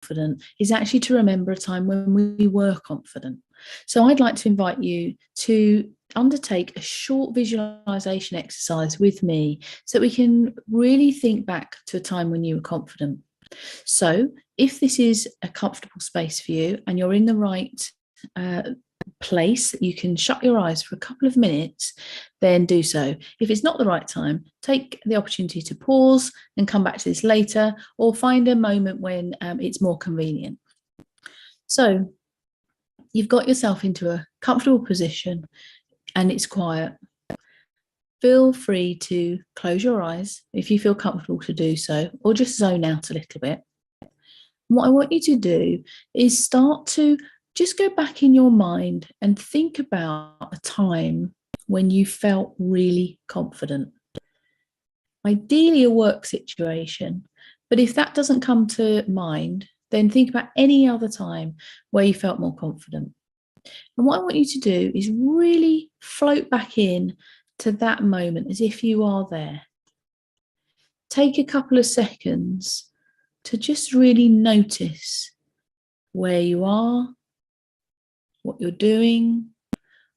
confident is actually to remember a time when we were confident. So I'd like to invite you to undertake a short visualization exercise with me so that we can really think back to a time when you were confident. So if this is a comfortable space for you and you're in the right place that you can shut your eyes for a couple of minutes, then do so. If it's not the right time, take the opportunity to pause and come back to this later, or find a moment when it's more convenient. So you've got yourself into a comfortable position and it's quiet. Feel free to close your eyes if you feel comfortable to do so, or just zone out a little bit. What I want you to do is start to just go back in your mind and think about a time when you felt really confident. Ideally, a work situation, but if that doesn't come to mind, then think about any other time where you felt more confident. And what I want you to do is really float back in to that moment as if you are there. Take a couple of seconds to just really notice where you are, what you're doing,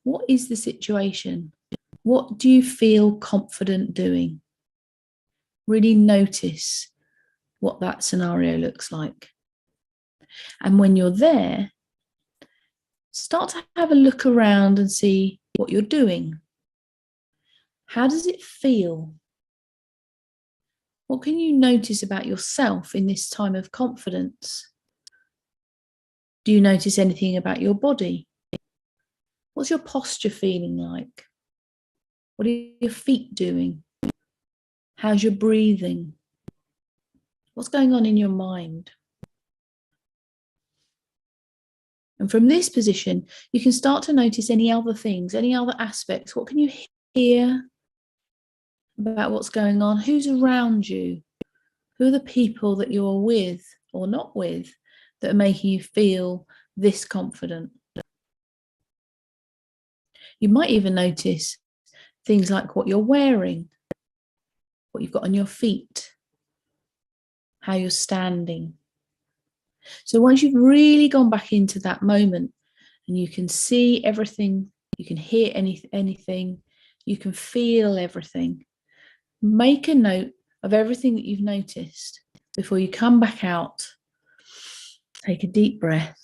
what is the situation, what do you feel confident doing? Really notice what that scenario looks like. And when you're there, start to have a look around and see what you're doing. How does it feel? What can you notice about yourself in this time of confidence? Do you notice anything about your body? What's your posture feeling like? What are your feet doing? How's your breathing? What's going on in your mind? And from this position, you can start to notice any other things, any other aspects. What can you hear about what's going on? Who's around you? Who are the people that you're with or not with that are making you feel this confident? You might even notice things like what you're wearing, what you've got on your feet, how you're standing. So once you've really gone back into that moment and you can see everything, you can hear anything, you can feel everything, make a note of everything that you've noticed before you come back out. Take a deep breath.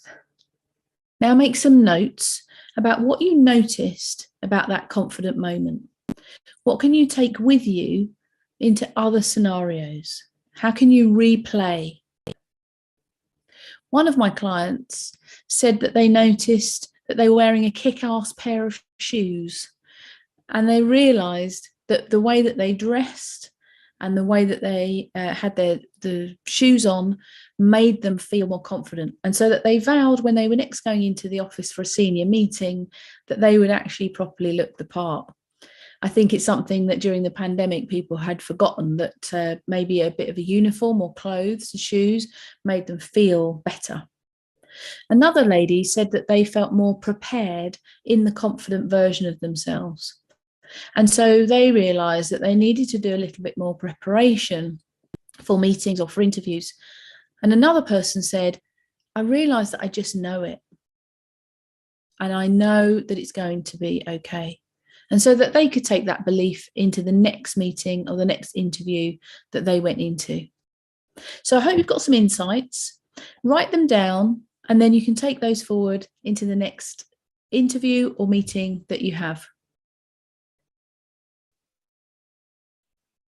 Now make some notes about what you noticed about that confident moment. What can you take with you into other scenarios? How can you replay? One of my clients said that they noticed that they were wearing a kick-ass pair of shoes, and they realised that the way that they dressed and the way that they had the shoes on made them feel more confident. And so that they vowed when they were next going into the office for a senior meeting that they would actually properly look the part. I think it's something that during the pandemic people had forgotten, that maybe a bit of a uniform or clothes and shoes made them feel better. Another lady said that they felt more prepared in the confident version of themselves. And so they realised that they needed to do a little bit more preparation for meetings or for interviews. And another person said, I realised that I just know it. And I know that it's going to be okay. And so that they could take that belief into the next meeting or the next interview that they went into. So I hope you've got some insights. Write them down, and then you can take those forward into the next interview or meeting that you have.